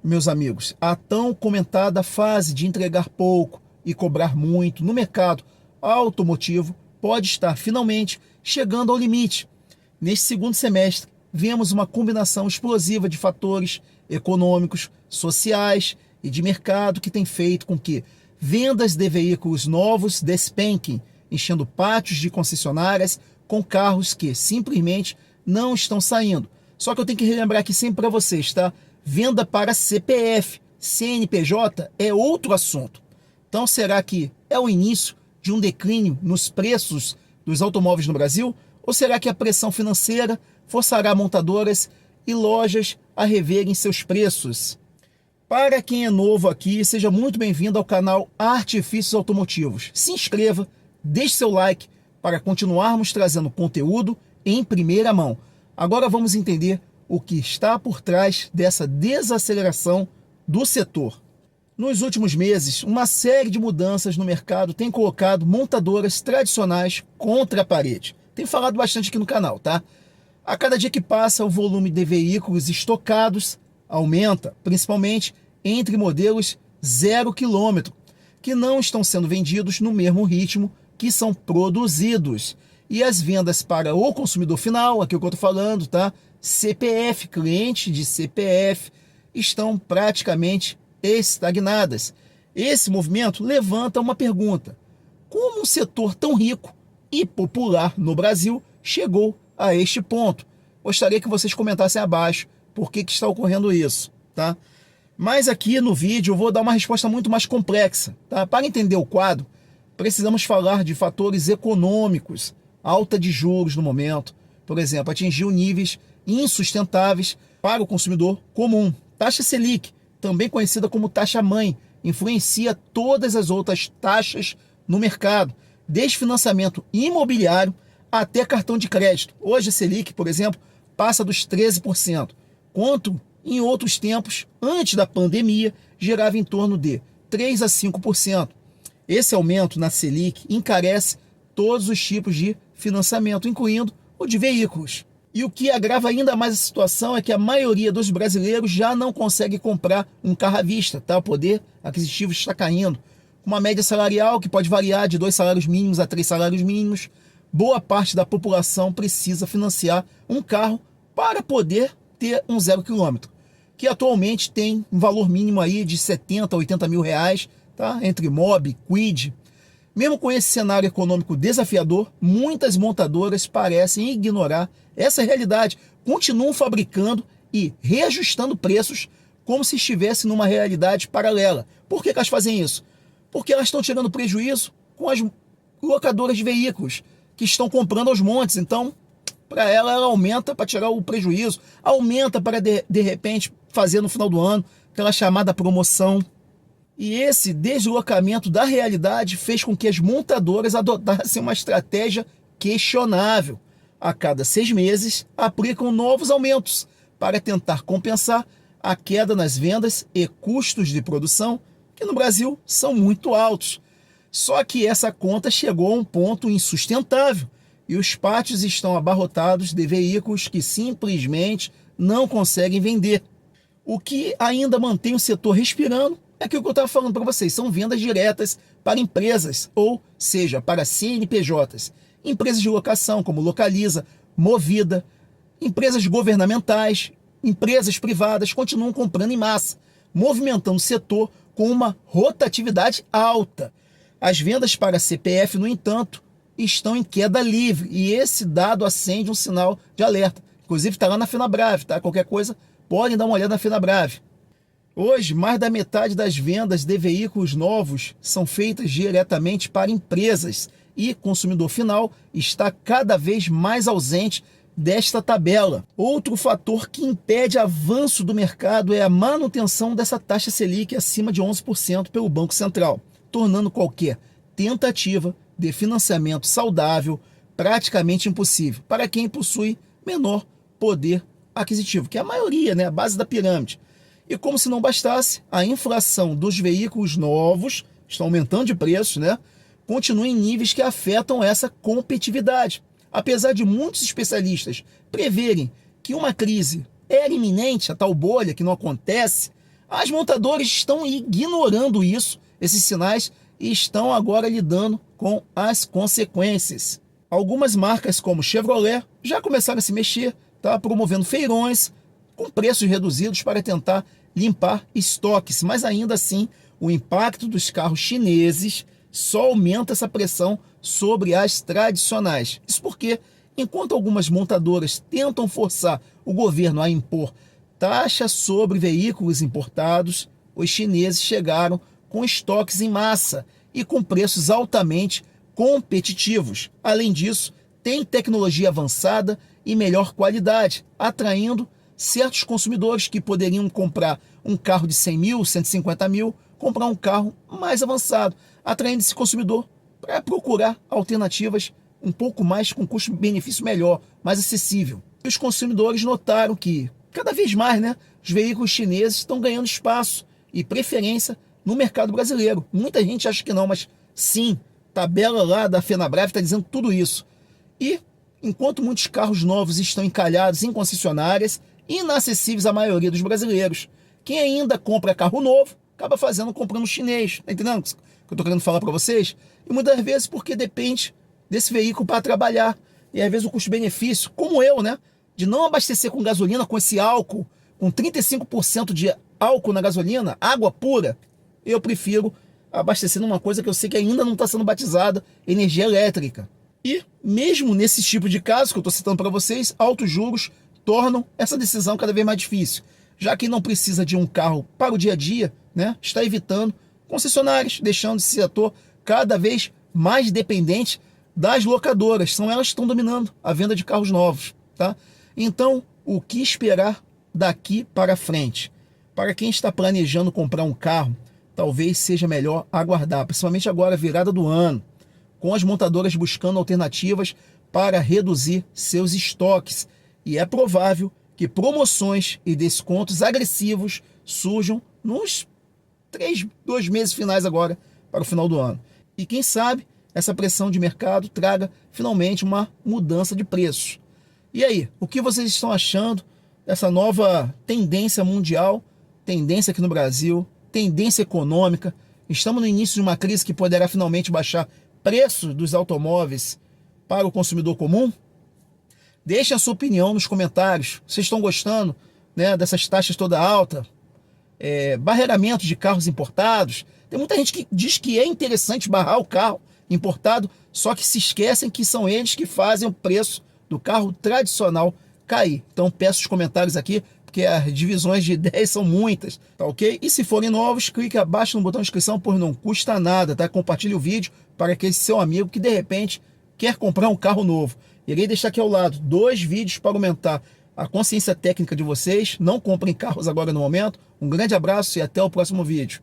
Meus amigos, a tão comentada fase de entregar pouco e cobrar muito no mercado automotivo pode estar finalmente chegando ao limite. Neste segundo semestre, vemos uma combinação explosiva de fatores econômicos, sociais e de mercado que tem feito com que vendas de veículos novos despenquem, enchendo pátios de concessionárias com carros que simplesmente não estão saindo. Só que eu tenho que relembrar aqui sempre para vocês, tá? Venda para CPF, CNPJ é outro assunto. Então, será que é o início de um declínio nos preços dos automóveis no Brasil? Ou será que a pressão financeira forçará montadoras e lojas a reverem seus preços? Para quem é novo aqui, seja muito bem-vindo ao canal Artifícios Automotivos. Se inscreva, deixe seu like para continuarmos trazendo conteúdo em primeira mão. Agora vamos entender o que está por trás dessa desaceleração do setor. Nos últimos meses, uma série de mudanças no mercado tem colocado montadoras tradicionais contra a parede. Tenho falado bastante aqui no canal, tá? A cada dia que passa, o volume de veículos estocados aumenta, principalmente entre modelos 0 km, que não estão sendo vendidos no mesmo ritmo que são produzidos. E as vendas para o consumidor final, aqui é o que eu estou falando, tá? CPF, cliente de CPF, estão praticamente estagnadas. Esse movimento levanta uma pergunta: como um setor tão rico e popular no Brasil chegou a este ponto? Gostaria que vocês comentassem abaixo por que está ocorrendo isso, tá? Mas aqui no vídeo eu vou dar uma resposta muito mais complexa, tá? Para entender o quadro, precisamos falar de fatores econômicos, alta de juros no momento, por exemplo, atingiu níveis insustentáveis para o consumidor comum. Taxa Selic, também conhecida como taxa-mãe, influencia todas as outras taxas no mercado, desde financiamento imobiliário até cartão de crédito. Hoje a Selic, por exemplo, passa dos 13%, quanto em outros tempos, antes da pandemia, gerava em torno de 3 a 5%. Esse aumento na Selic encarece todos os tipos de financiamento, incluindo o de veículos. E o que agrava ainda mais a situação é que a maioria dos brasileiros já não consegue comprar um carro à vista, tá? O poder aquisitivo está caindo. Uma média salarial que pode variar de 2 salários mínimos a 3 salários mínimos, boa parte da população precisa financiar um carro para poder ter um 0 km, que atualmente tem um valor mínimo aí de 70 a 80 mil reais, tá? Entre Mobi, Kwid. Mesmo com esse cenário econômico desafiador, muitas montadoras parecem ignorar essa realidade, continuam fabricando e reajustando preços como se estivesse numa realidade paralela. Por que elas fazem isso? Porque elas estão tirando prejuízo com as locadoras de veículos que estão comprando aos montes. Então, para ela aumenta para tirar o prejuízo, aumenta para de repente fazer no final do ano aquela chamada promoção. E esse deslocamento da realidade fez com que as montadoras adotassem uma estratégia questionável. A cada 6 meses, aplicam novos aumentos para tentar compensar a queda nas vendas e custos de produção, que no Brasil são muito altos. Só que essa conta chegou a um ponto insustentável e os pátios estão abarrotados de veículos que simplesmente não conseguem vender. O que ainda mantém o setor respirando é aquilo que eu estava falando para vocês, são vendas diretas para empresas, ou seja, para CNPJs, empresas de locação como Localiza, Movida, empresas governamentais, empresas privadas continuam comprando em massa, movimentando o setor com uma rotatividade alta. As vendas para CPF, no entanto, estão em queda livre e esse dado acende um sinal de alerta. Inclusive está lá na Fenabrave, tá? Qualquer coisa, podem dar uma olhada na Fenabrave. Hoje, mais da metade das vendas de veículos novos são feitas diretamente para empresas e consumidor final está cada vez mais ausente desta tabela. Outro fator que impede avanço do mercado é a manutenção dessa taxa Selic acima de 11% pelo Banco Central, tornando qualquer tentativa de financiamento saudável praticamente impossível para quem possui menor poder aquisitivo, que é a maioria, né? A base da pirâmide. E como se não bastasse, a inflação dos veículos novos está aumentando de preço, né? Continua em níveis que afetam essa competitividade. Apesar de muitos especialistas preverem que uma crise era iminente, a tal bolha que não acontece, As montadoras estão ignorando isso, esses sinais, e estão agora lidando com as consequências. Algumas marcas, como Chevrolet, já começaram a se mexer, tá? Promovendo feirões com preços reduzidos para tentar limpar estoques, mas ainda assim o impacto dos carros chineses só aumenta essa pressão sobre as tradicionais. Isso porque, enquanto algumas montadoras tentam forçar o governo a impor taxa sobre veículos importados, os chineses chegaram com estoques em massa e com preços altamente competitivos. Além disso, tem tecnologia avançada e melhor qualidade, atraindo certos consumidores que poderiam comprar um carro de 100 mil, 150 mil, comprar um carro mais avançado, atraindo esse consumidor para procurar alternativas um pouco mais com custo-benefício melhor, mais acessível. E os consumidores notaram que, cada vez mais, né, os veículos chineses estão ganhando espaço e preferência no mercado brasileiro. Muita gente acha que não, mas sim, tabela lá da Fenabrave está dizendo tudo isso. E, enquanto muitos carros novos estão encalhados em concessionárias, inacessíveis à maioria dos brasileiros, quem ainda compra carro novo acaba comprando chinês. Tá entendendo o que eu estou querendo falar para vocês? E muitas vezes porque depende desse veículo para trabalhar. E às vezes o custo-benefício, como eu, né? De não abastecer com gasolina, com esse álcool, com 35% de álcool na gasolina, água pura, eu prefiro abastecer numa coisa que eu sei que ainda não está sendo batizada, energia elétrica. E mesmo nesse tipo de caso que eu estou citando para vocês, altos juros tornam essa decisão cada vez mais difícil. Já que não precisa de um carro para o dia a dia, né, está evitando concessionárias, deixando esse setor cada vez mais dependente das locadoras. São elas que estão dominando a venda de carros novos. Tá? Então, o que esperar daqui para frente? Para quem está planejando comprar um carro, talvez seja melhor aguardar, principalmente agora, virada do ano, com as montadoras buscando alternativas para reduzir seus estoques. E é provável que promoções e descontos agressivos surjam nos 2 meses finais agora, para o final do ano. E quem sabe essa pressão de mercado traga finalmente uma mudança de preços. E aí, o que vocês estão achando dessa nova tendência mundial, tendência aqui no Brasil, tendência econômica? Estamos no início de uma crise que poderá finalmente baixar preços dos automóveis para o consumidor comum? Deixem a sua opinião nos comentários. Vocês estão gostando, né, dessas taxas toda alta? Barreiramento de carros importados? Tem muita gente que diz que é interessante barrar o carro importado, só que se esquecem que são eles que fazem o preço do carro tradicional cair. Então peço os comentários aqui, porque as divisões de ideias são muitas, tá ok? E se forem novos, clique abaixo no botão de inscrição, pois não custa nada, tá? Compartilhe o vídeo para aquele seu amigo que de repente quer comprar um carro novo. Irei deixar aqui ao lado 2 vídeos para aumentar a consciência técnica de vocês. Não comprem carros agora no momento. Um grande abraço e até o próximo vídeo.